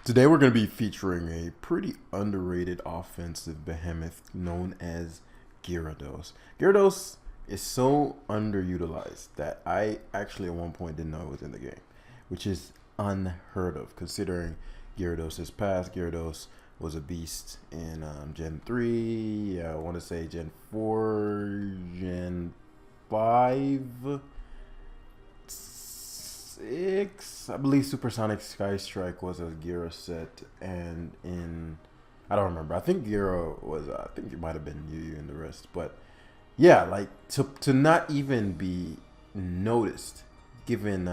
Today we're going to be featuring a pretty underrated offensive behemoth known as Gyarados. Gyarados is so underutilized that I actually at one point didn't know it was in the game, which is unheard of considering Gyarados' past. Gyarados was a beast in Gen 3, I want to say Gen 4, Gen 5, six. I believe Supersonic Sky Strike was a Gira set, and in I don't remember. I think Gira was. I think it might have been Yu and the rest. But yeah, like to not even be noticed, given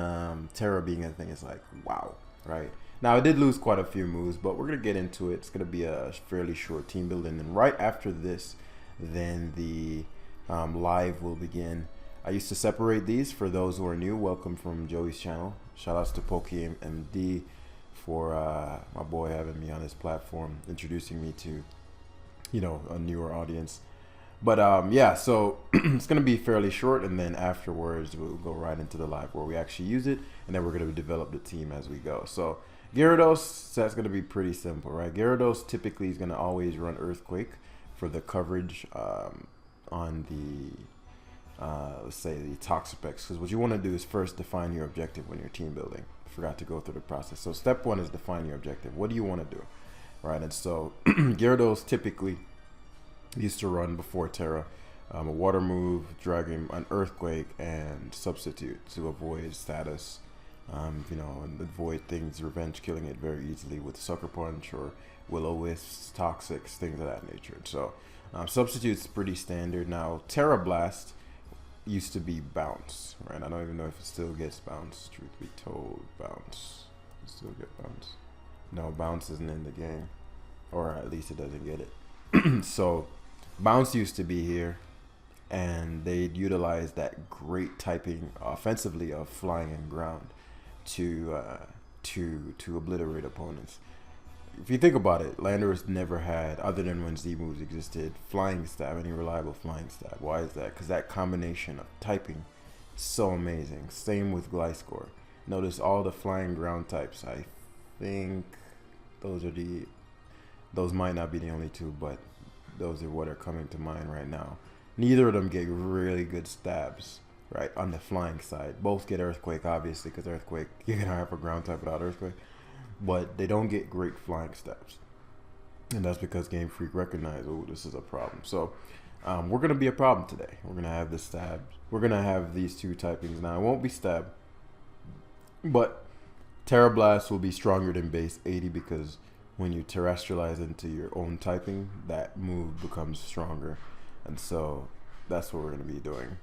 Terra being a thing, is like wow, right? Now I did lose quite a few moves, but we're gonna get into it. It's gonna be a fairly short team building, and right after this, then the live will begin. I used to separate these for those who are new. Welcome from Joey's channel. Shout outs to PokeMD for my boy having me on his platform, introducing me to, a newer audience. But yeah, so it's going to be fairly short, and then afterwards we'll go right into the live where we actually use it, and then we're going to develop the team as we go. So Gyarados, that's going to be pretty simple, right? Gyarados typically is going to always run Earthquake for the coverage on the let's say the Toxapex, because what you want to do is first define your objective when you're team building. Forgot to go through the process. So step one is define your objective. What do you want to do, right? And so Gyarados typically used to run before Terra a water move, Dragon, an Earthquake, and Substitute to avoid status, and avoid things, revenge killing it very easily with Sucker Punch or Will-O-Wisps, Toxics, things of that nature. So Substitute's pretty standard. Now Terra Blast used to be bounce, right? I don't even know if it still gets bounce. Truth be told, bounce. It still get bounce. No, bounce isn't in the game, or at least it doesn't get it. So, bounce used to be here, and they'd utilize that great typing offensively of flying and ground to obliterate opponents. If you think about it, Landorus never had, other than when Z moves existed, flying stab, any reliable flying stab. Why is that? Because that combination of typing is so amazing. Same with Gliscor. Notice all the flying ground types. I think those might not be the only two, but those are what are coming to mind right now. Neither of them get really good stabs, right, on the flying side. Both get Earthquake, obviously, because Earthquake, you can have a ground type without Earthquake. But they don't get great flying stabs, and that's because Game Freak recognized, oh, this is a problem. So we're gonna be a problem today. We're gonna have the stabs. We're gonna have these two typings. Now it won't be stab, but Terra Blast will be stronger than base 80 because when you terrestrialize into your own typing, that move becomes stronger, and so that's what we're gonna be doing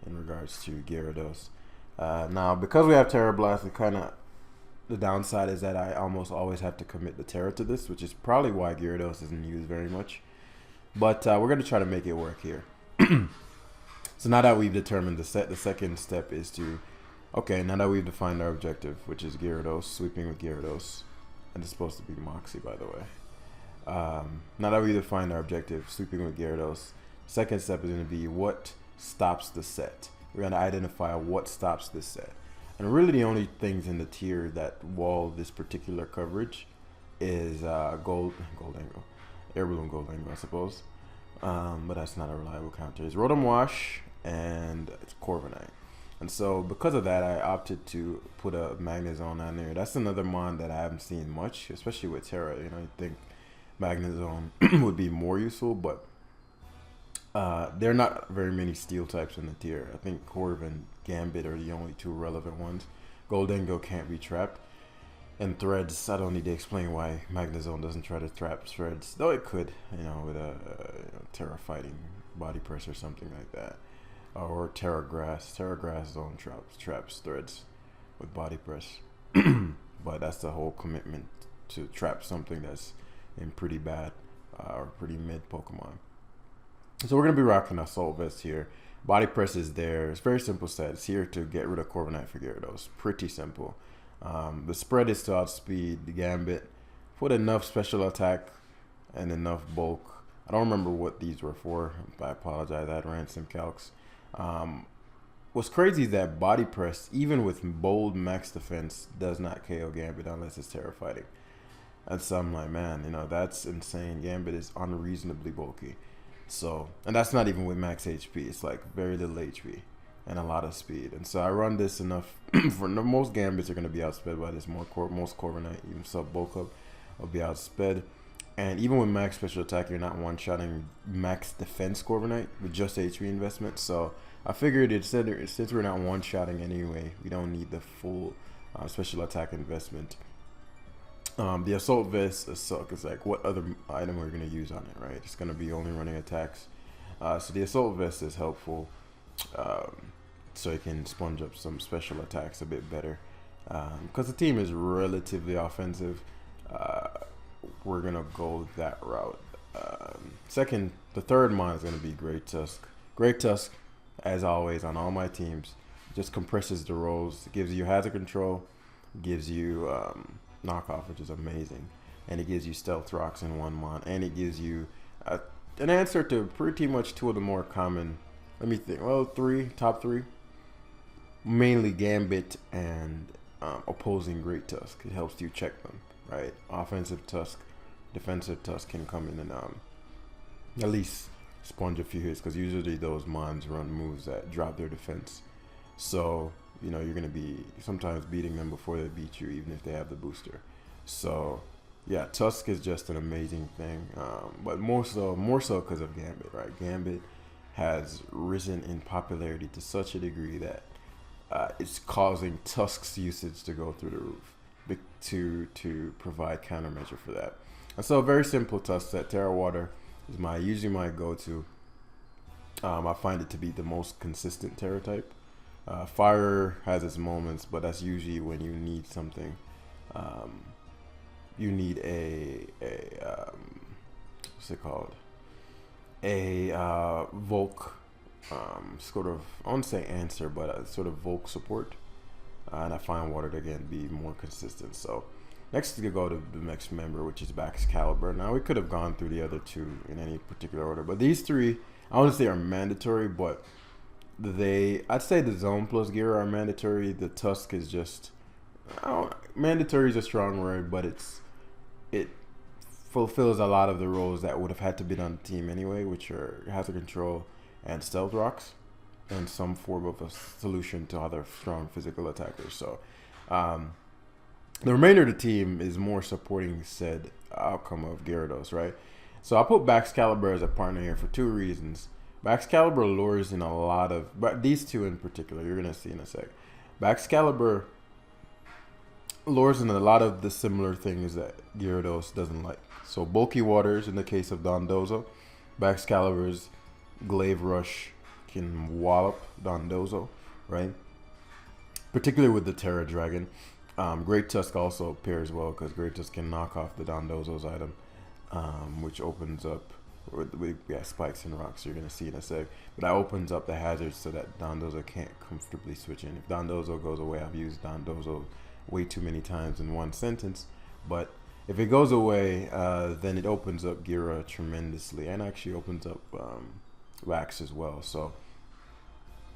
in regards to Gyarados. Now because we have Terra Blast, the downside is that I almost always have to commit the Terra to this, which is probably why Gyarados isn't used very much. But we're going to try to make it work here. So now that we've determined the second step is to, okay, now that we've defined our objective, which is Gyarados, sweeping with Gyarados, and it's supposed to be Moxie, by the way. Now that we've defined our objective, sweeping with Gyarados, second step is going to be what stops the set. We're going to identify what stops this set. And really the only things in the tier that wall this particular coverage is gold angle, air balloon gold angle, I suppose. But that's not a reliable counter. It's Rotom Wash and it's Corviknight. And so because of that, I opted to put a Magnezone on there. That's another mon that I haven't seen much, especially with Terra. I think Magnezone would be more useful, but there are not very many steel types in the tier. I think Corv and Gambit are the only two relevant ones. Goldengo can't be trapped. And Threads, I don't need to explain why Magnezone doesn't try to trap Threads. Though it could, with a Terra fighting body press or something like that. Or Terra Grass. Terra Grass Zone traps Threads with body press. But that's the whole commitment to trap something that's in pretty bad or pretty mid Pokemon. So we're going to be rocking Assault Vest here. Body Press is there. It's very simple set. It's here to get rid of Corviknight for Gyarados. Pretty simple. The spread is to outspeed the Gambit. Put enough special attack and enough bulk. I don't remember what these were for. I apologize. I had ran some calcs. What's crazy is that Body Press, even with bold max defense, does not KO Gambit unless it's Terra Fighting. And so I'm like, man, you know, that's insane. Gambit is unreasonably bulky. So, and that's not even with max HP. It's like very little HP and a lot of speed. And so I run this enough for most Gambits are going to be outsped by this. Most Corviknight, even sub bulk up, will be outsped. And even with max special attack, you're not one-shotting max defense Corviknight with just HP investment. So I figured since we're not one-shotting anyway, we don't need the full special attack investment. The assault vest suck. It's like, what other item are we gonna use on it, right? It's gonna be only running attacks. So the assault vest is helpful, so it can sponge up some special attacks a bit better. Because the team is relatively offensive, we're gonna go that route. The third mon is gonna be Great Tusk. Great Tusk, as always on all my teams, just compresses the rolls, gives you hazard control, gives you knockoff, which is amazing, and it gives you stealth rocks in one mon, and it gives you an answer to pretty much two of the more common, let me think, well, top three, mainly Gambit and opposing Great Tusk. It helps you check them, right? Offensive Tusk, defensive Tusk can come in and at least sponge a few hits, because usually those mons run moves that drop their defense. So, you know, you're going to be sometimes beating them before they beat you, even if they have the booster. So, yeah, Tusk is just an amazing thing. But more so because of Gambit, right? Gambit has risen in popularity to such a degree that it's causing Tusk's usage to go through the roof to provide countermeasure for that. And so a very simple Tusk set. Terra Water is usually my go-to. I find it to be the most consistent Terra type. Fire has its moments, but that's usually when you need something. You need what's it called? A Volk, sort of, I won't say answer, but a sort of Volk support. And I find water to again be more consistent. So next we go to the next member, which is Excalibur. Now we could have gone through the other two in any particular order, but these three, I wouldn't say are mandatory, but I'd say the Zone plus gear are mandatory. The Tusk is just, mandatory is a strong word, but it fulfills a lot of the roles that would have had to be on the team anyway, which are hazard control and stealth rocks, and some form of a solution to other strong physical attackers. So the remainder of the team is more supporting said outcome of Gyarados, right? So I put Excalibur as a partner here for two reasons. Excalibur lures in a lot of, but these two in particular, you're going to see in a sec. Excalibur lures in a lot of the similar things that Gyarados doesn't like. So bulky waters in the case of Dondozo. Excalibur's Glaive Rush can wallop Dondozo, right? Particularly with the Terra Dragon. Great Tusk also pairs well because Great Tusk can knock off the Dondozo's item, which opens up with spikes and rocks, you're going to see in a sec. But that opens up the hazards so that Dondozo can't comfortably switch in. If Dondozo goes away, I've used Dondozo way too many times in one sentence. But if it goes away, then it opens up Gira tremendously, and actually opens up Wax as well. So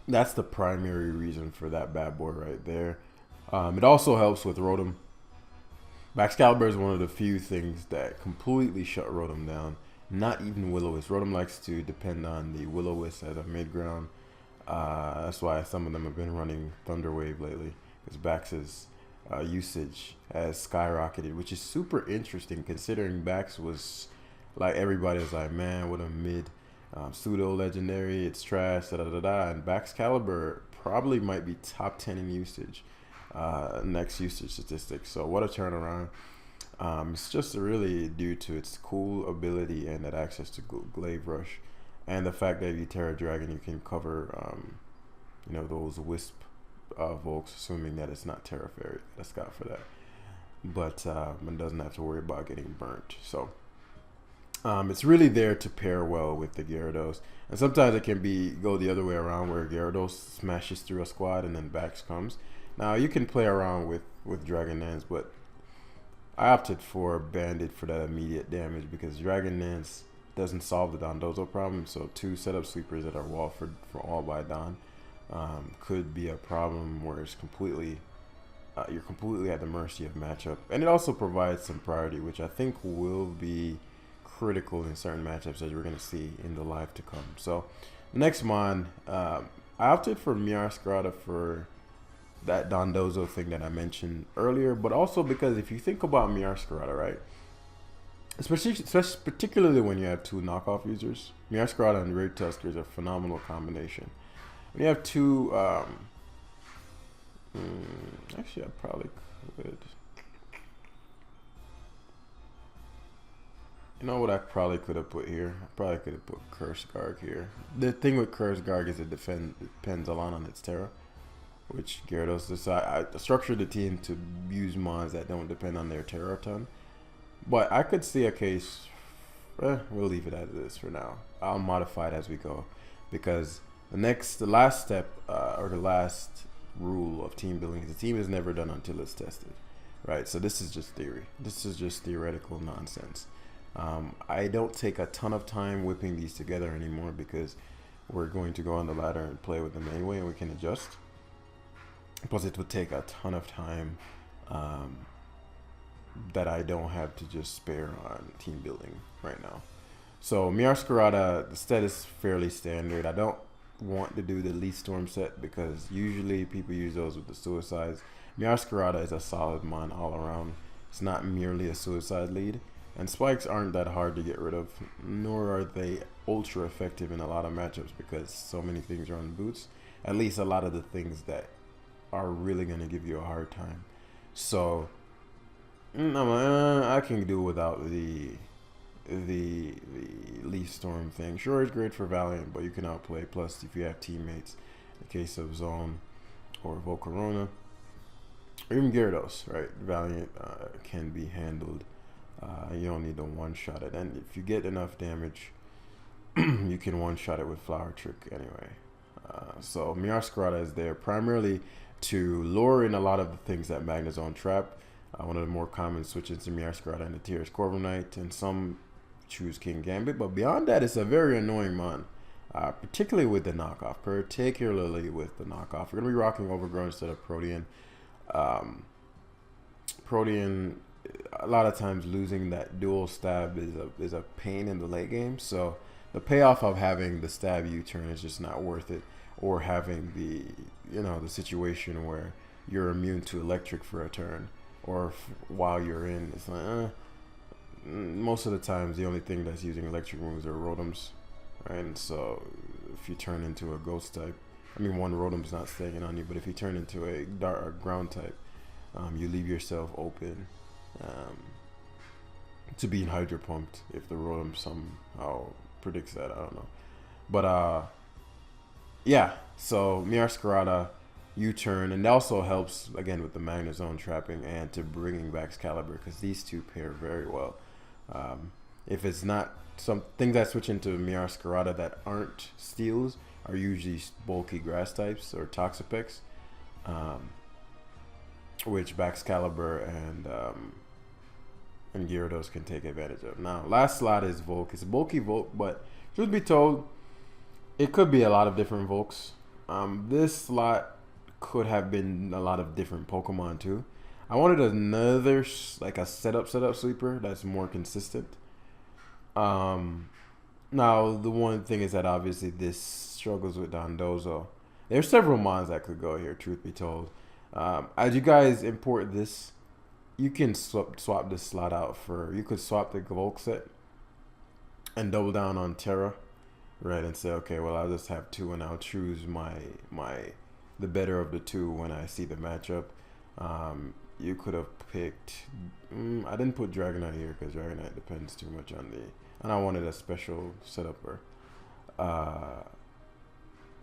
that's the primary reason for that bad boy right there. It also helps with Rotom. Excalibur is one of the few things that completely shut Rotom down. Not even Will-O-Wisp. Rotom likes to depend on the Will-O-Wisp as a mid-ground. That's why some of them have been running Thunder Wave lately, because Bax's usage has skyrocketed, which is super interesting considering Bax was like, everybody was like, man, what a mid pseudo legendary, it's trash, da da da da. And Excalibur probably might be top 10 in usage, next usage statistics. So what a turnaround. It's just really due to its cool ability and that access to Glaive Rush, and the fact that if you Terra Dragon, you can cover, those Wisp Volks, assuming that it's not Terra Fairy. That's got for that, but it doesn't have to worry about getting burnt. So it's really there to pair well with the Gyarados, and sometimes it can go the other way around, where Gyarados smashes through a squad and then Bax comes. Now you can play around with Dragon Dance, but I opted for Bandit for that immediate damage because Dragon Dance doesn't solve the Dondozo problem. So two setup sweepers that are wall for all by Don could be a problem where it's completely you're completely at the mercy of matchup, and it also provides some priority, which I think will be critical in certain matchups as we're going to see in the live to come. So, next mon, I opted for Scarlet for that Dondozo thing that I mentioned earlier, but also because if you think about Scarlet, right, especially particularly when you have two knockoff users, Scarlet and Raid Tusker is a phenomenal combination. When you have two, actually, I probably could. You know what I probably could have put here? I probably could have put Curse Garg here. The thing with Curse Garg is it depends a lot on its Terra, which Gyarados decided. I structured the team to use mons that don't depend on their Terra a ton. But I could see a case. We'll leave it as it is for now. I'll modify it as we go, because the last step or the last rule of team building is the team is never done until it's tested, right? So this is just theory. This is just theoretical nonsense. I don't take a ton of time whipping these together anymore because we're going to go on the ladder and play with them anyway, and we can adjust. Plus, it would take a ton of time that I don't have to just spare on team building right now. So Meowscarada, the set is fairly standard. I don't want to do the Leaf Storm set because usually people use those with the suicides. Meowscarada is a solid mon all around. It's not merely a suicide lead. And spikes aren't that hard to get rid of, nor are they ultra effective in a lot of matchups because so many things are on boots. At least a lot of the things that are really going to give you a hard time. So I can do without the Leaf Storm thing. Sure, it's great for Valiant, but you can outplay. Plus, if you have teammates, in the case of Zone or Volcarona, or even Gyarados, right? Valiant can be handled. You don't need to one-shot it, and if you get enough damage, you can one-shot it with Flower Trick anyway. So Meowscarada is there primarily to lure in a lot of the things that Magnezone trap. One of the more common switches to Meowscarada and the tier is Corviknight, and some choose King Gambit, but beyond that, it's a very annoying mon, particularly with the knockoff. We're going to be rocking Overgrown instead of Protean. Protean, a lot of times losing that dual stab is a pain in the late game, so the payoff of having the stab U-turn is just not worth it, or having the situation where you're immune to electric for a turn, or while you're in, it's like most of the times the only thing that's using electric moves are Rotoms, right? And so if you turn into a ghost type, one Rotom's not staying on you, but if you turn into a ground type, you leave yourself open to being Hydro Pumped if the Rotom somehow predicts that. I don't know, but yeah. So Meowscarada U-turn, and it also helps again with the Magnezone trapping and to bringing back Excalibur because these two pair very well. If it's not some things that switch into Meowscarada that aren't steals are usually bulky grass types or Toxapex, which Baxcalibur and Gyarados can take advantage of. Now, last slot is Volk. It's a bulky Volk, but truth be told, it could be a lot of different Volks. This slot could have been a lot of different Pokemon too. I wanted another like a setup sweeper that's more consistent. Now the one thing is that obviously this struggles with Dondozo. There's several mons that could go here, truth be told. As you guys import this, you can swap this slot out for, you could swap the Volk set and double down on Terra, right? And say, okay, well, I'll just have two and I'll choose the better of the two when I see the matchup. You could have picked, I didn't put Dragonite here because Dragonite depends too much on and I wanted a special setup.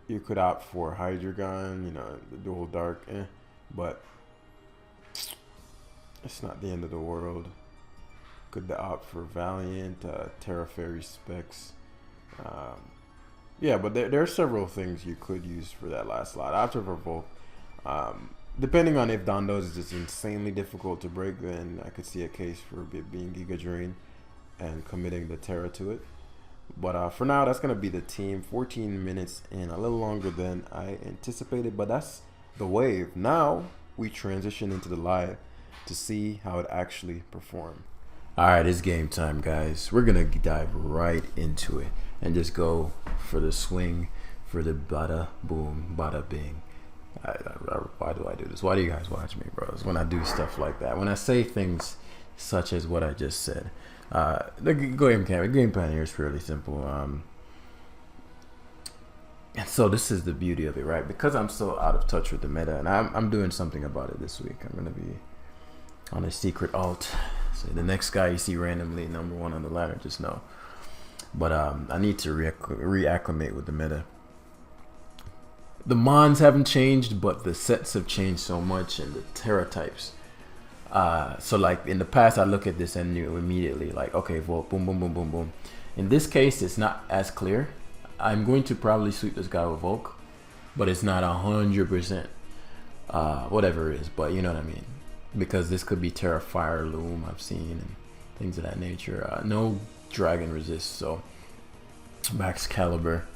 You could opt for Hydreigon, the dual dark, but it's not the end of the world. Could opt for Valiant, Terra Fairy Specs. Yeah, but there are several things you could use for that last slot. I opted for Volk. Depending on if Dondozo is just insanely difficult to break, then I could see a case for it being Giga Drain and committing the Terra to it. But for now, that's going to be the team. 14 minutes in, a little longer than I anticipated, but that's the wave. Now, we transition into the live to see how it actually performed. Alright, it's game time, guys. We're gonna dive right into it and just go for the swing, for the bada boom, bada bing. Why do I do this? Why do you guys watch me, bros? When I do stuff like that, when I say things such as what I just said, the game plan here is fairly simple. And so this is the beauty of it, right? Because I'm so out of touch with the meta, and I'm doing something about it this week. I'm gonna be on a secret alt. So the next guy you see randomly number 1 on the ladder, just know. But I need to reacclimate with the meta. The mons haven't changed, but the sets have changed so much, and the Terra types. So like in the past, I look at this and knew immediately, like, okay, Volt, boom, boom, boom, boom, boom. In this case, it's not as clear. I'm going to probably sweep this guy with Volk, but it's not 100%, whatever it is, but you know what I mean. Because this could be Terra Fire Loom, I've seen, and things of that nature. No Dragon Resist, so Max Caliber.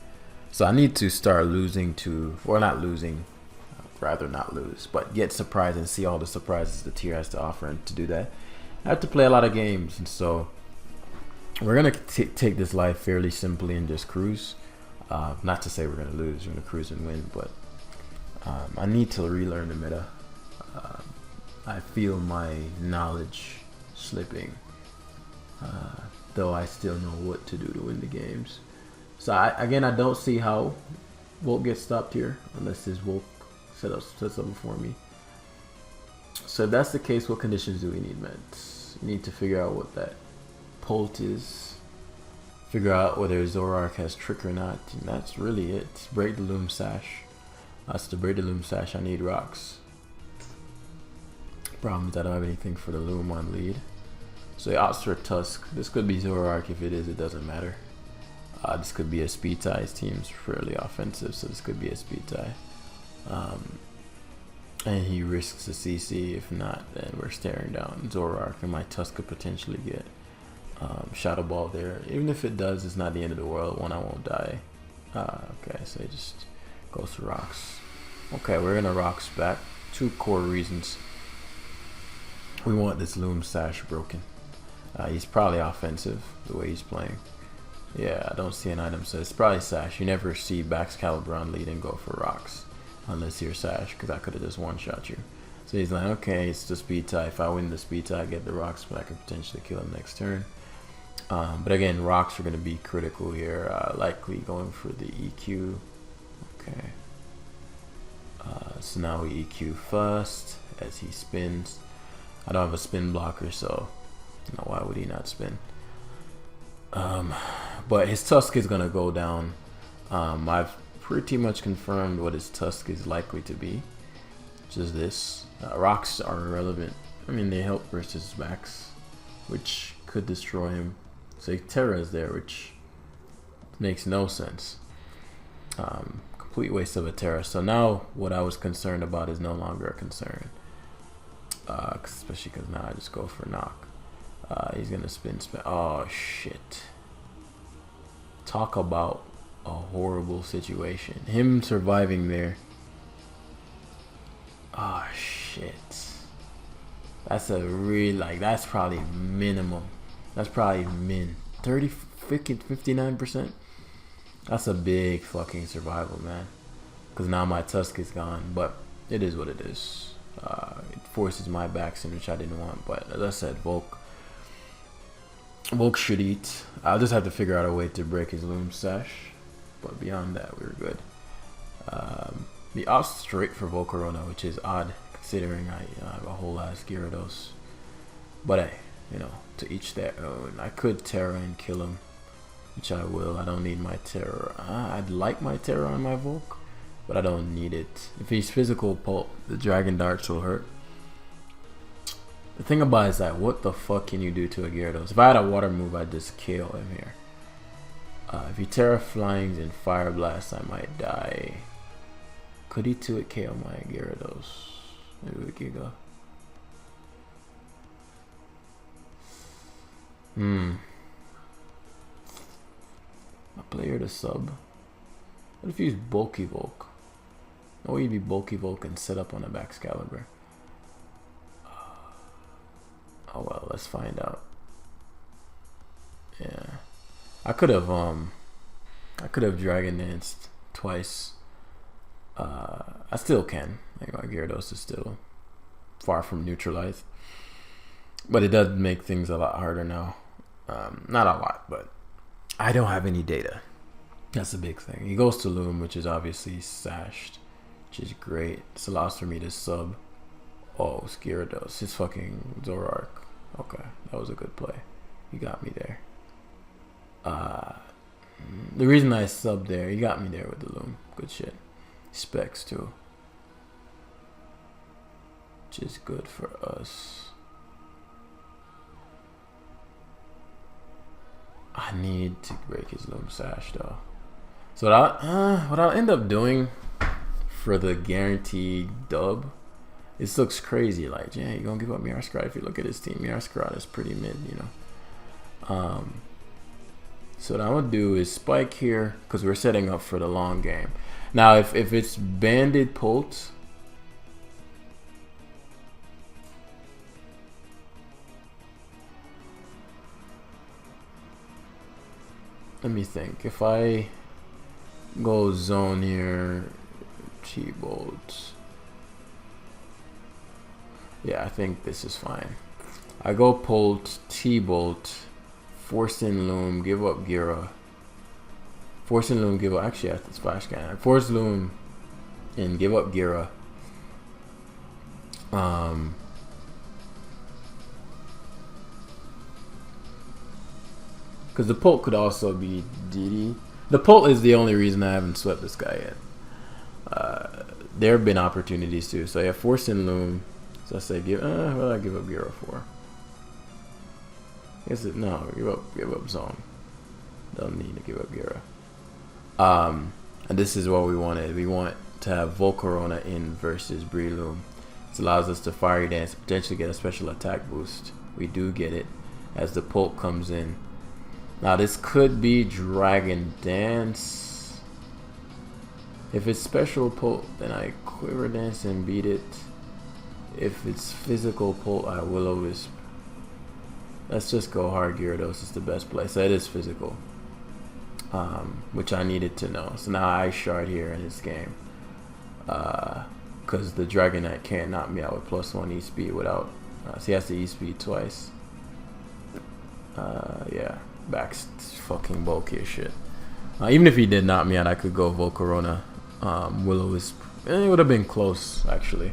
So I need to start losing to, or not losing, rather not lose, but get surprised and see all the surprises the tier has to offer. And to do that, I have to play a lot of games, and so we're gonna take this live fairly simply and just cruise. Not to say we're gonna lose, we're gonna cruise and win, but I need to relearn the meta. I feel my knowledge slipping, though I still know what to do to win the games. So I don't see how Volt gets stopped here unless this Volt sets up before me. So if that's the case, what conditions do we need, man? We need to figure out what that Pult is. Figure out whether Zoroark has Trick or not. And that's really it. Break the Loom Sash. That's to break the Loom Sash, I need rocks. Problem is I don't have anything for the Loom on lead. So he opts for Tusk. This could be Zoroark. If it is, it doesn't matter. This could be a speed tie. His team's fairly offensive, so this could be a speed tie. And he risks a CC. If not, then we're staring down Zoroark, and my Tusk could potentially get Shadow Ball there. Even if it does, it's not the end of the world. One, I won't die. Okay, so he just goes to rocks. Okay, we're gonna rocks back. 2 core reasons. We want this Loom Sash broken. He's probably offensive the way he's playing. Yeah, I don't see an item, so it's probably Sash. You never see Bax Caliber on lead and go for rocks unless you're Sash, because I could have just one-shot you. So he's like, okay, it's the speed tie. If I win the speed tie, I get the rocks, but I could potentially kill him next turn. But again, rocks are going to be critical here. Likely going for the EQ. Okay. So now we EQ first as he spins. I don't have a spin blocker, so you know, why would he not spin? But his Tusk is gonna go down. I've pretty much confirmed what his Tusk is likely to be, which is this. Rocks are irrelevant. I mean, they help versus Max, which could destroy him. So Terra is there, which makes no sense. Complete waste of a Terra. So now what I was concerned about is no longer a concern. Especially because now I just go for knock. He's gonna spin. Oh shit! Talk about a horrible situation. Him surviving there. Oh shit! That's a real, like, that's probably minimum. That's probably min 30, 50, 59%. That's a big fucking survival, man. Because now my Tusk is gone, but it is what it is. It forces my backs in, which I didn't want, but as I said, Volk should eat. I'll just have to figure out a way to break his Loom Sash, but beyond that, we're good. The off straight for Volcarona, which is odd considering I have a whole ass Gyarados, but hey, you know, to each their own. I could Terra and kill him, which I will. I don't need my Terra. I'd like my Terra on my Volk, but I don't need it. If he's physical Pulp, the Dragon Darts will hurt. The thing about it is that what the fuck can you do to a Gyarados? If I had a water move, I'd just kill him here. If he Terra Flyings and Fire Blast, I might die. Could he 2-hit KO my Gyarados? Maybe we could go. A player to sub. What if you use Bulky Volk? No way you'd be Bulky Volk and set up on a Bax Caliber. let's find out. Yeah, I could have Dragon Danced twice. I still can. Like my Gyarados is still far from neutralized, but it does make things a lot harder now. Not a lot, but I don't have any data. That's a big thing. He goes to Loom, which is obviously sashed, which is great. This allows for me to sub. Oh, it's Gyarados. It's fucking Zoroark. Okay, that was a good play. You got me there. The reason I subbed there, you got me there with the Loom. Good shit. Specs too, which is good for us. I need to break his Loom Sash though. So what I'll end up doing for the guaranteed dub, this looks crazy. Like, yeah, you're gonna give up Miarskar if you look at his team. Miarskar is pretty mid, you know. So what I'm gonna do is spike here because we're setting up for the long game. Now, if it's Banded Pult, let me think. If I go zone here, T-Bolt. Yeah, I think this is fine. I go Pult, T-Bolt, Force in Loom, give up Gira. Force in Loom, give up. Actually, I have to Splash Can. Force Loom and give up Gira. Because the Pult could also be DD. The Pult is the only reason I haven't swept this guy yet. There have been opportunities too. So yeah, Force in Loom. So I say give. What do I give up Gira for? I guess no. Give up Zone. Don't need to give up Gira. And this is what we wanted. We want to have Volcarona in versus Breloom. This allows us to Fiery Dance, potentially get a special attack boost. We do get it as the Pulp comes in. Now this could be Dragon Dance. If it's special Pulp, then I Quiver Dance and beat it. If it's physical Pulp, I Will-O-Wisp. Let's just go hard Gyarados is the best play. So it is physical. Which I needed to know. So now I shard here in this game. Because the Dragonite can't knock me out with +1 E-Speed without... so he has to E-Speed twice. Yeah. Back's fucking bulky as shit. Even if he did knock me out, I could go Volcarona. Will-O-Wisp. It would have been close, actually.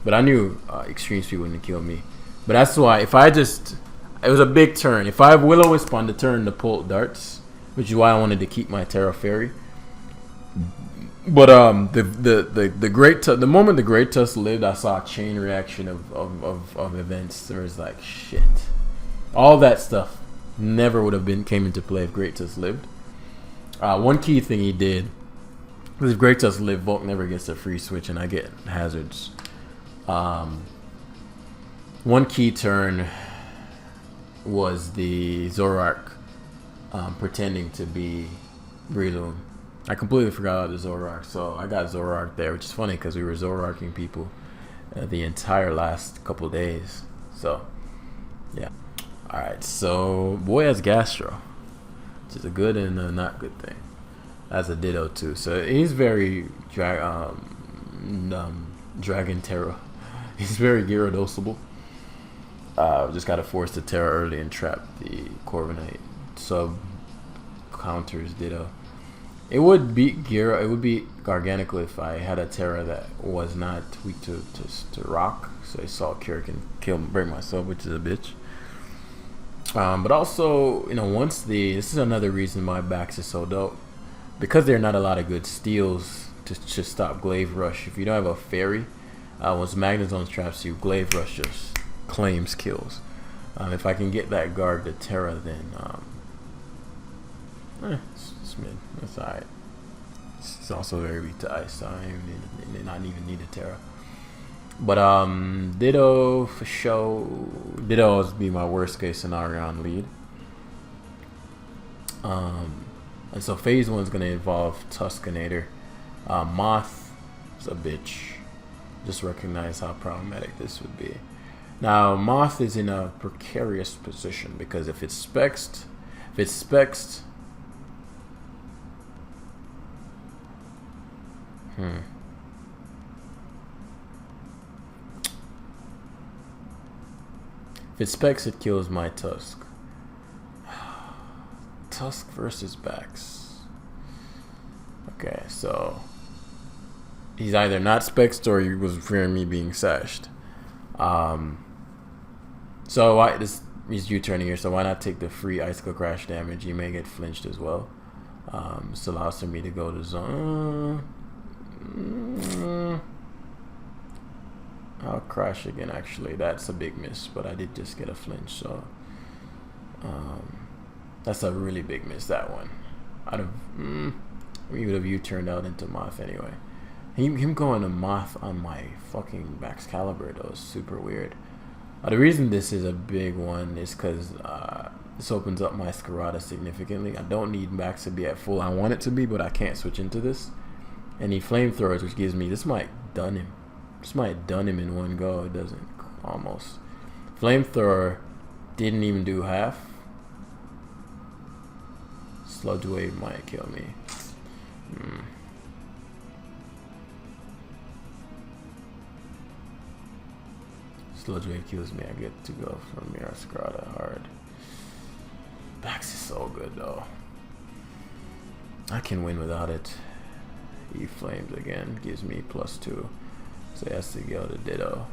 But I knew Extreme Speed wouldn't kill me. But that's why, if I just... It was a big turn. If I have Will-O-Wisp on the turn, the Pult darts, which is why I wanted to keep my Terra Fairy. But the moment the Great Tusk lived, I saw a chain reaction of events. There was like shit. All that stuff never would have came into play if Great Tusk lived. One key thing he did was if Great Tusk lived, Volk never gets a free switch, and I get hazards. One key turn was the Zoroark pretending to be Breloom. I completely forgot about the Zoroark, so I got Zoroark there, which is funny because we were Zoroarking people the entire last couple days. So, yeah. Alright, so boy has Gastro, which is a good and a not good thing. As a Ditto too. So he's very Dragon Terra. He's very Gyarados-able. Just gotta force the Terra early and trap the Corviknight. Sub counters Ditto. It would beat Gira. It would beat Garganacl if I had a Terra that was not weak to rock. So I saw Cure can break my sub, which is a bitch. But also, you know, this is another reason why Bax is so dope, because there are not a lot of good steals to stop Glaive Rush. If you don't have a Fairy, once Magnezone traps you, Glaive Rush just claims kills. If I can get that guard to Terra, then it's mid. That's alright. It's also very weak to Ice, so I not even need a Terra. But Ditto for show. Ditto would be my worst case scenario on lead. And so phase 1 is gonna involve Tuskinator. Moth is a bitch. Just recognize how problematic this would be. Now, Moth is in a precarious position because if it's spexed, hmm. If it specs, it kills my Tusk. Tusk versus Bax. Okay, so he's either not spexed or he was fearing me being sashed. So why this is U-turning here? So why not take the free Icicle Crash damage? You may get flinched as well. This allows for me to go to zone. I'll crash again. Actually, that's a big miss, but I did just get a flinch, so that's a really big miss. That one, I'd have we would have U-turned out into Moth anyway. Him going to Moth on my fucking Excalibur though is super weird. The reason this is a big one is because this opens up my Scarlet significantly. I don't need Max to be at full. I want it to be, but I can't switch into this. And he flamethrowers, which gives me this might done him. This might done him in one go. It doesn't almost. Flamethrower didn't even do half. Sludge Wave might kill me. Sludge Wave kills me. I get to go from Mirror Scarlet hard. Bax is so good though. I can win without it. He flames again. Gives me +2. So he has to go to Ditto.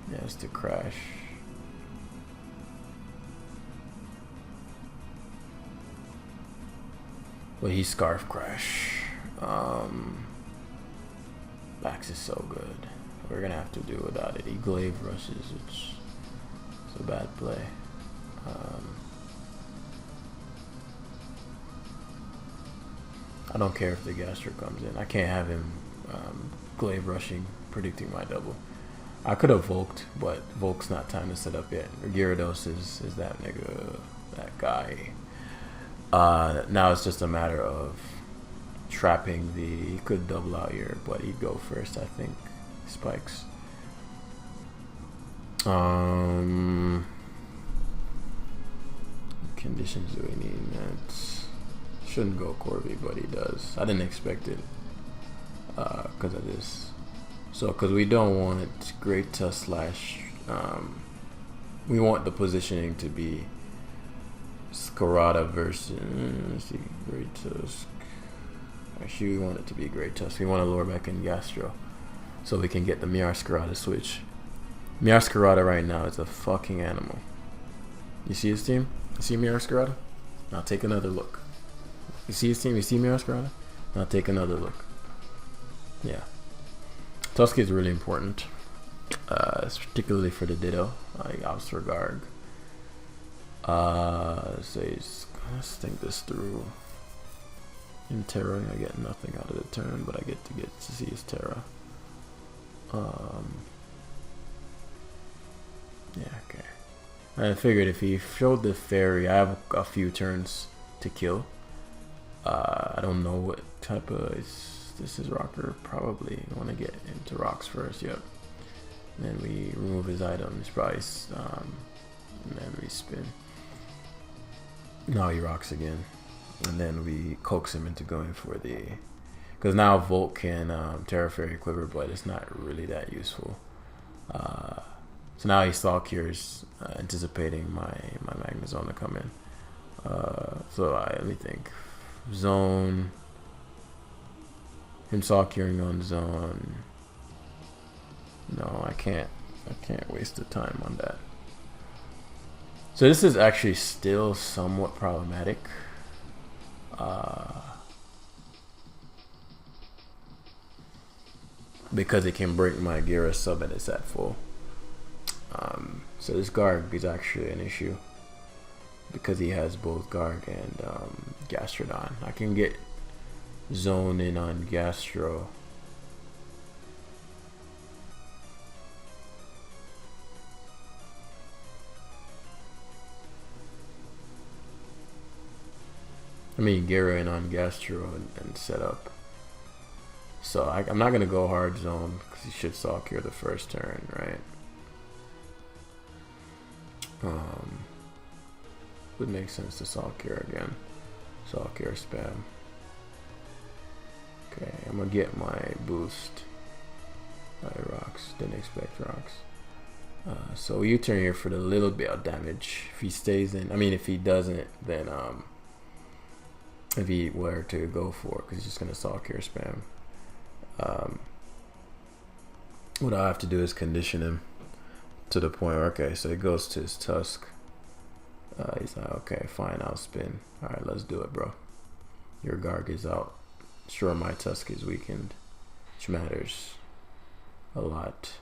He has to crash. But he Scarf Crash. Bax is so good. We're gonna have to do without it. He Glaive Rushes, which is a bad play. I don't care if the Gastro comes in. I can't have him Glaive Rushing, predicting my double. I could have Volked, but Volk's not time to set up yet. Gyarados is that nigga, that guy. Now it's just a matter of trapping the... He could double out here, but he'd go first, I think. Spikes. Conditions do we need? That shouldn't go Corby, but he does. I didn't expect it because of this. So, because we don't want Great Tusk slash... we want the positioning to be Scarlet versus... let's see, Great Tusk. Actually, we want it to be Great Tusk. We want to lower back in Gastro so we can get the Miar Scarlet switch. Miar Scarlet right now is a fucking animal. You see his team? You see Miar Scarlet? Now take another look. You see his team? You see Miar Scarlet? Now take another look. Yeah. Tusk is really important, particularly for the Ditto, like Obster Garg. Let's think this through. In Terra, I get nothing out of the turn, but I get to see his Terra. Yeah, okay. I figured if he showed the Fairy, I have a few turns to kill. I don't know what type of... This is Rocker, probably. I want to get into rocks first, yep. And then we remove his items, probably, and then we spin. Now he rocks again. And then we coax him into going for the... Because now Volt can Terra Fairy Quiver, but it's not really that useful. So now he Stalk Cures, anticipating my Magnezone to come in. Let me think. Zone... Him Stalk Curing on zone. No, I can't waste the time on that. So this is actually still somewhat problematic. Because it can break my Gyarados sub and it's at full. So this Garg is actually an issue because he has both Garg and Gastrodon. I can get zone in on Gastro. I mean Gyara in on Gastro and set up So I'm not gonna go hard zone because he should Saw Cure the first turn, right? Would make sense to Saw Cure again. Saw Cure spam. Okay, I'm gonna get my boost by rocks. Didn't expect rocks. So U-turn here for the little bit of damage. If he stays in, I mean, if he doesn't, then if he were to go for it, because he's just gonna Saw Cure spam. What I have to do is condition him to the point where, okay, so he goes to his Tusk. He's like, okay, fine, I'll spin. All right, let's do it, bro. Your Garg is out. Sure, my Tusk is weakened, which matters a lot.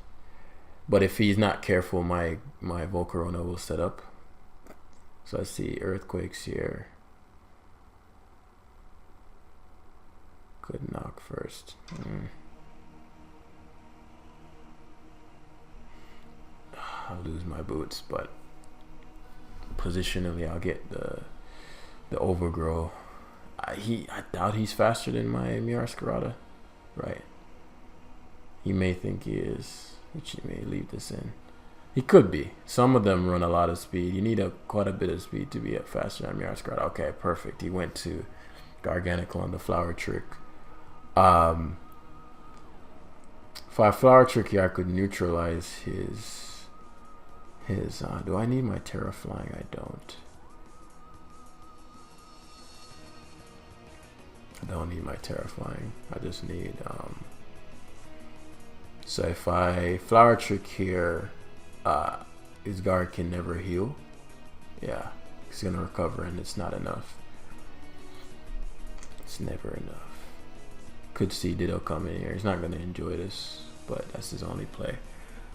But if he's not careful, my Volcarona will set up. So I see Earthquakes here. Could knock first. I'll lose my boots, but positionally I'll get the overgrow. I doubt he's faster than my Miarskirata, right? He may think he is, which he may leave this in. He could be. Some of them run a lot of speed. You need quite a bit of speed to be faster than Miarskirata. Okay, perfect. He went to Garganical on the Flower Trick. If I Flower Trick here, I could neutralize his. Do I need my Terra Flying? I don't. I don't need my Terra Flying. I just need. So if I Flower Trick here, his guard can never heal. Yeah, he's gonna recover, and it's not enough. It's never enough. Could see Ditto come in here. He's not gonna enjoy this, but that's his only play.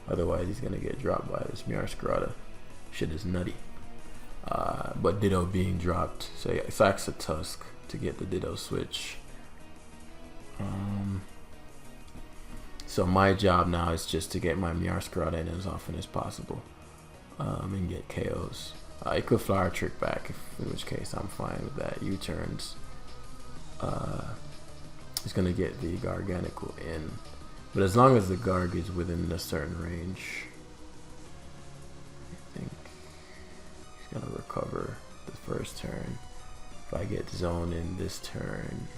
Otherwise, he's gonna get dropped by this Miarskirata. Shit is nutty. But Ditto being dropped, so yeah, sacks a Tusk to get the Ditto switch. So my job now is just to get my Miarskirata in as often as possible, and get KOs. I could Flower Trick back, in which case I'm fine with that. U-turns. He's gonna get the Garganical in. But as long as the Garg is within a certain range, I think he's gonna recover the first turn. If I get zone in this turn,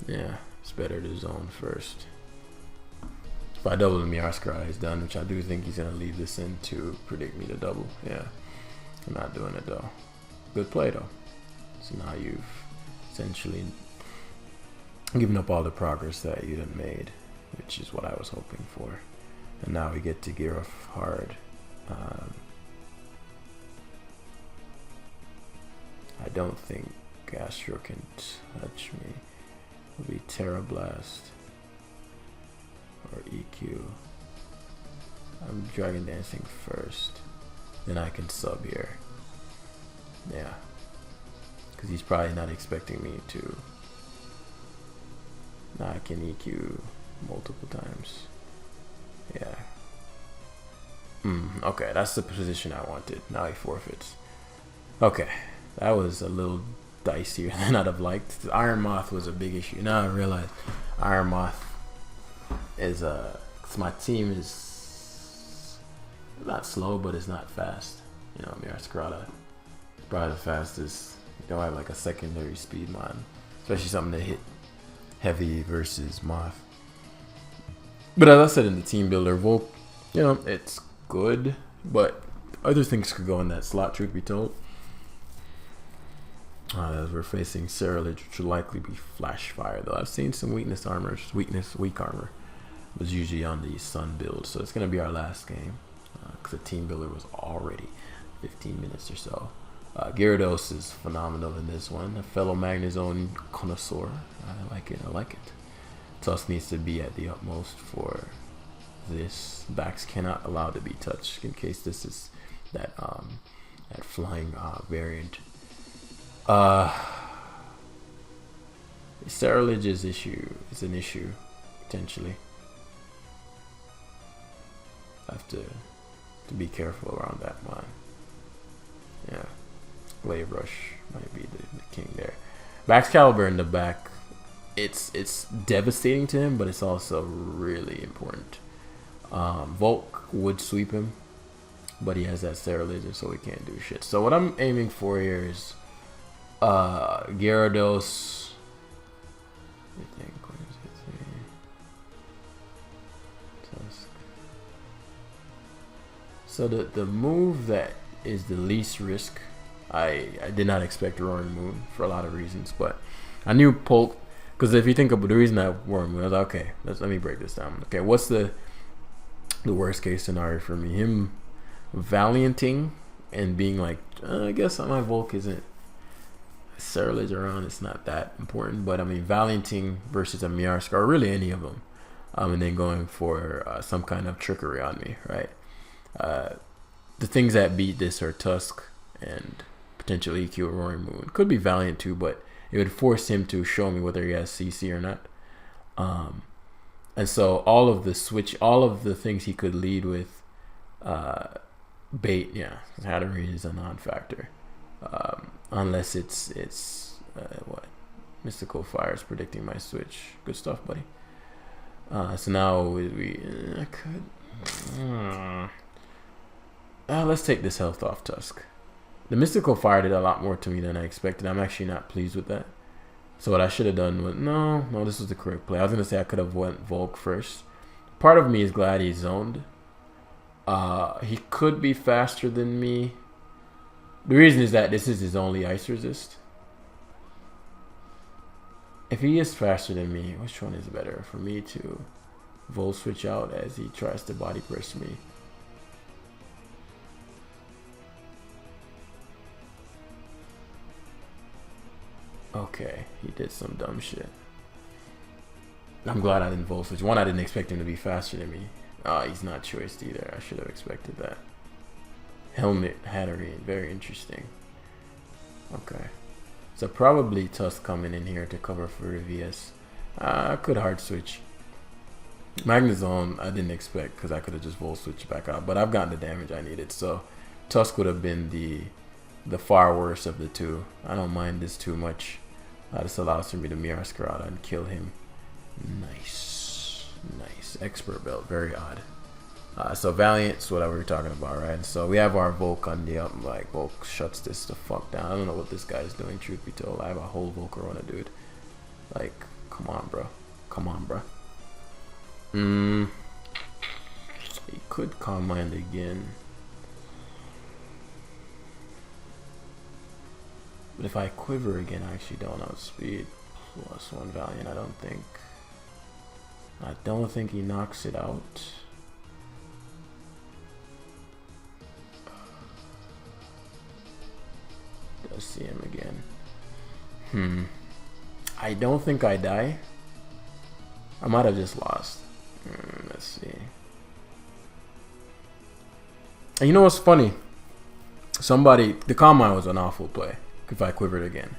yeah, it's better to zone first. If I double the Miarskirata, he's done, which I do think he's going to leave this in to predict me to double. Yeah, I'm not doing it though. Good play though. So now you've essentially given up all the progress that you'd have made, which is what I was hoping for. And now we get to gear off hard. I don't think Gastro can touch me. It'll be Terra Blast. Or EQ. I'm Dragon Dancing first. Then I can sub here. Yeah. Because he's probably not expecting me to. Now I can EQ multiple times. Yeah. Okay, that's the position I wanted. Now he forfeits. Okay. That was a little dicier than I'd have liked. Iron Moth was a big issue. Now I realize Iron Moth is my team is not slow, but it's not fast. You know, Miarskirata is probably the fastest. You don't have like a secondary speed mod, especially something that hit heavy versus Moth. But as I said in the team builder, Volk, you know, it's good, but other things could go in that slot, truth be told. As we're facing Scarlet, which will likely be Flash Fire, though. I've seen some weak armor was usually on the Sun build, so it's going to be our last game, because the team builder was already 15 minutes or so. Gyarados is phenomenal in this one, a fellow Magnezone connoisseur. I like it. Tusk needs to be at the utmost for this. Backs cannot allow to be touched, in case this is that flying variant. Scarlet is an issue, potentially. have to be careful around that one. Yeah, Glaive Rush might be the king there. Excalibur in the back, it's devastating to him, but it's also really important. Volk would sweep him, but he has that Sterilization, so he can't do shit. So what I'm aiming for here is Gyarados. So the move that is the least risk, I did not expect Roaring Moon for a lot of reasons, but I knew Polk, because if you think about the reason that Roaring Moon, I was like, okay, let me break this down. Okay, what's the worst case scenario for me? Him Valianting and being like, I guess my Volk isn't Ceruledge around, it's not that important, but I mean Valianting versus a Miarsk, or really any of them, and then going for some kind of trickery on me, right? The things that beat this are Tusk and potential EQ or Roaring Moon. Could be Valiant too, but it would force him to show me whether he has CC or not. And so all of the things he could lead with, bait, yeah, Hatterene is a non-factor. Unless it's what? Mystical Fire is predicting my switch. Good stuff, buddy. So now I could... let's take this health off Tusk. The Mystical Fire did a lot more to me than I expected. I'm actually not pleased with that. So what I should have done was... No, this was the correct play. I was going to say I could have went Volk first. Part of me is glad he zoned. He could be faster than me. The reason is that this is his only ice resist. If he is faster than me, which one is better? For me to Volt switch out as he tries to body press me. Okay, he did some dumb shit. I'm glad I didn't Volt switch. One, I didn't expect him to be faster than me. He's not choiced either. I should have expected that. Helmet Hatterene, very interesting. Okay, so probably Tusk coming in here to cover for VS. I could hard switch. Magnezone I didn't expect because I could have just Volt switched back out, but I've gotten the damage I needed. So Tusk would have been the far worst of the two. I don't mind this too much. This allows for me to mirror Scarlet and kill him. Nice. Expert belt, very odd. So Valiant's what we were talking about, right? So we have our Volk on the up. Like Volk shuts this the fuck down. I don't know what this guy's doing. Truth be told, I have a whole Volcarona, dude. Like, come on, bro. He could Calm Mind again. But if I Quiver again, I actually don't outspeed. +1 Valiant, I don't think he knocks it out. Does see him again. I don't think I die. I might have just lost. Let's see. And you know what's funny? The Calm Mind was an awful play. If I Quivered again.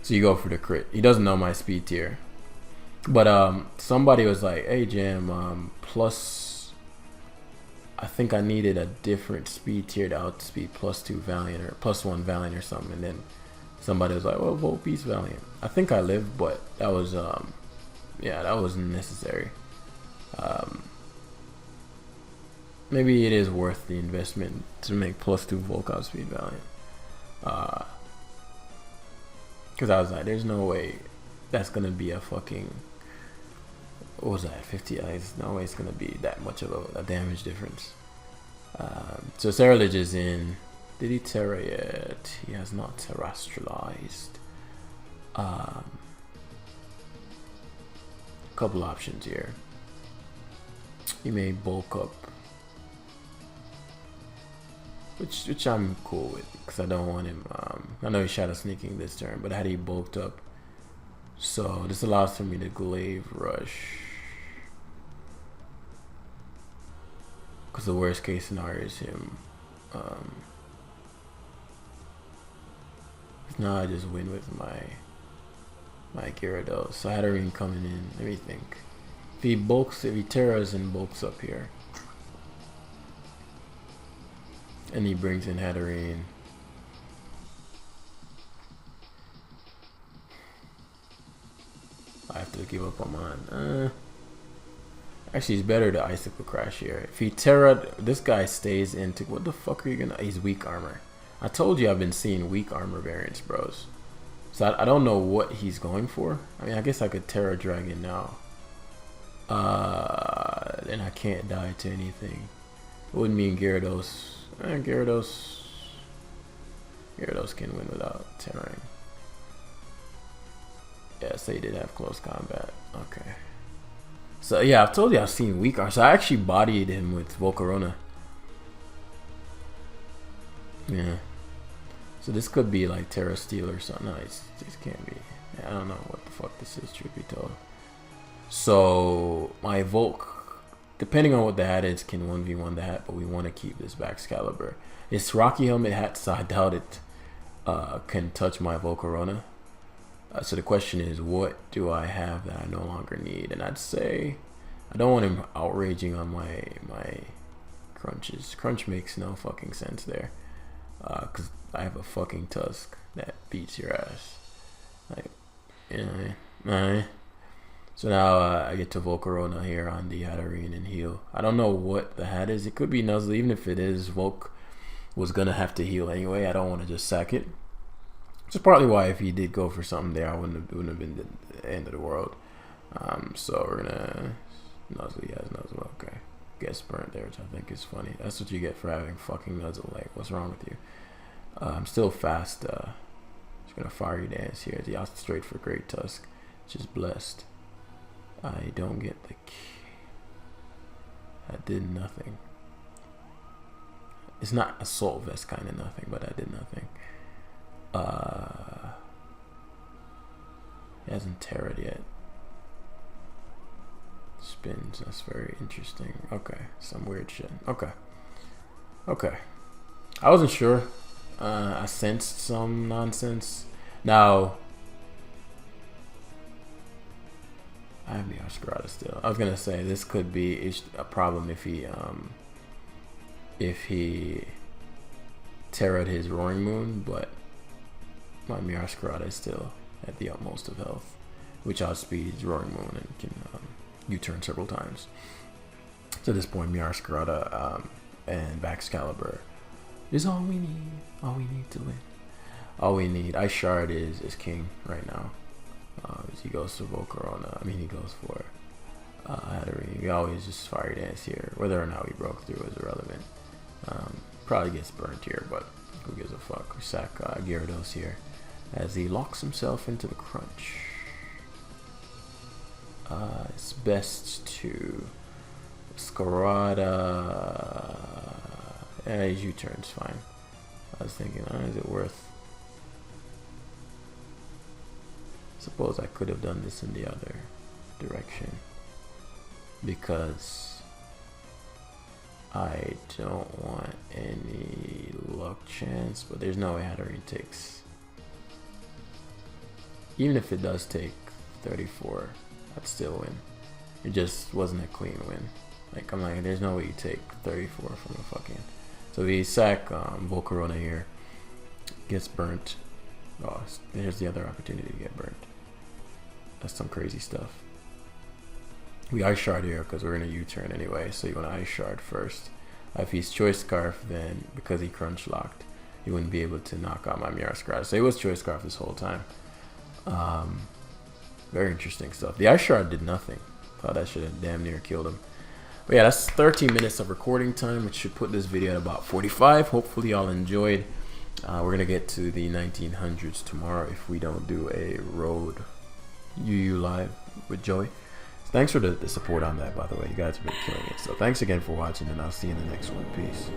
So you go for the crit. He doesn't know my speed tier. But somebody was like, hey Jam, plus I think I needed a different speed tier to outspeed +2 Valiant or +1 Valiant or something, and then somebody was like, well, Volt Beast Valiant. I think I lived, but that was yeah, that wasn't necessary. Maybe it is worth the investment to make +2 Volk outspeed Valiant. Because I was like, there's no way that's going to be a fucking... What was that? 50? There's no way it's going to be that much of a damage difference. So Ceruledge is in... Did he Terra yet? He has not terrestrialized. Couple options here. He may bulk up. Which I'm cool with, because I don't want him. I know he's Shadow Sneaking this turn, but had he bulked up, so this allows for me to Glaive Rush. Because the worst case scenario is him. Now I just win with my Gyarados. So Hatterene coming in. Let me think. If he terras and bulks up here. And he brings in Hatterene. I have to give up on mine. Actually, it's better to Icicle Crash here. If he Terra, this guy stays into... What the fuck are you gonna... He's weak armor. I told you I've been seeing weak armor variants, bros. So I don't know what he's going for. I mean, I guess I could Terra Dragon now. And I can't die to anything. It wouldn't mean Gyarados. Gyarados can win without Terrain. Yes, they did have close combat. Okay. So yeah, I've told you I've seen weak armor. So I actually bodied him with Volcarona. Yeah. So this could be like Terra Steel or something. No, this can't be. I don't know what the fuck this is, truth be told. So my Volk, depending on what the hat is, can 1v1 the hat, but we want to keep this Excalibur. It's Rocky Helmet hat, so I doubt it can touch my Volcarona. So the question is, what do I have that I no longer need? And I'd say I don't want him outraging on my Crunches. Crunch makes no fucking sense there, because I have a fucking Tusk that beats your ass. Like, you know, So now I get to Volcarona here on the Hatterene and heal. I don't know what the hat is. It could be Nuzzle. Even if it is, Volk was gonna have to heal anyway. I don't want to just sack it. Which is partly why if he did go for something there, I wouldn't have been the end of the world. So we're gonna Nuzzle. He has Nuzzle. Okay, gets burnt there, which I think is funny. That's what you get for having fucking Nuzzle. Like, what's wrong with you? I'm still fast. Just gonna Fiery Dance here. The straight for Great Tusk, just blessed. I don't get the key. I did nothing. It's not Assault Vest kind of nothing, but I did nothing. He hasn't terrored yet. Spins, that's very interesting. Okay, some weird shit. Okay. I wasn't sure. I sensed some nonsense. Now, I have the Gyarados still. I was gonna say this could be a problem if he terrored his Roaring Moon, but my Gyarados is still at the utmost of health, which outspeeds Roaring Moon and can U-turn several times. So at this point, Gyarados and Excalibur is all we need. All we need to win. All we need. Ice Shard is king right now. He goes to Volcarona. I mean, he goes for Hatterene. We always just Fire Dance here. Whether or not we broke through is irrelevant. Probably gets burnt here, but who gives a fuck? We sack Gyarados here as he locks himself into the crunch. It's best to Scarlet. Yeah, his U-turn's fine. I was thinking, is it worth? Suppose I could have done this in the other direction, because I don't want any luck chance, but there's no way Hatterene takes. Even if it does take 34, I'd still win. It just wasn't a clean win. Like, I'm like, there's no way you take 34 from a fucking. So we sack Volcarona here, gets burnt. Oh, there's the other opportunity to get burnt. That's some crazy stuff. We Ice Shard here because we're in a U-turn anyway, so you want to Ice Shard first. If he's Choice Scarf, then because he crunch locked, he wouldn't be able to knock out my Gyarados. So he was Choice Scarf this whole time. Very interesting stuff. The Ice Shard did nothing. Thought that should have damn near killed him. But yeah, that's 13 minutes of recording time, which should put this video at about 45. Hopefully y'all enjoyed. We're going to get to the 1900s tomorrow if we don't do a road UU live with Joey. Thanks for the support on that, by the way. You guys have been killing it. So thanks again for watching, and I'll see you in the next one. Peace.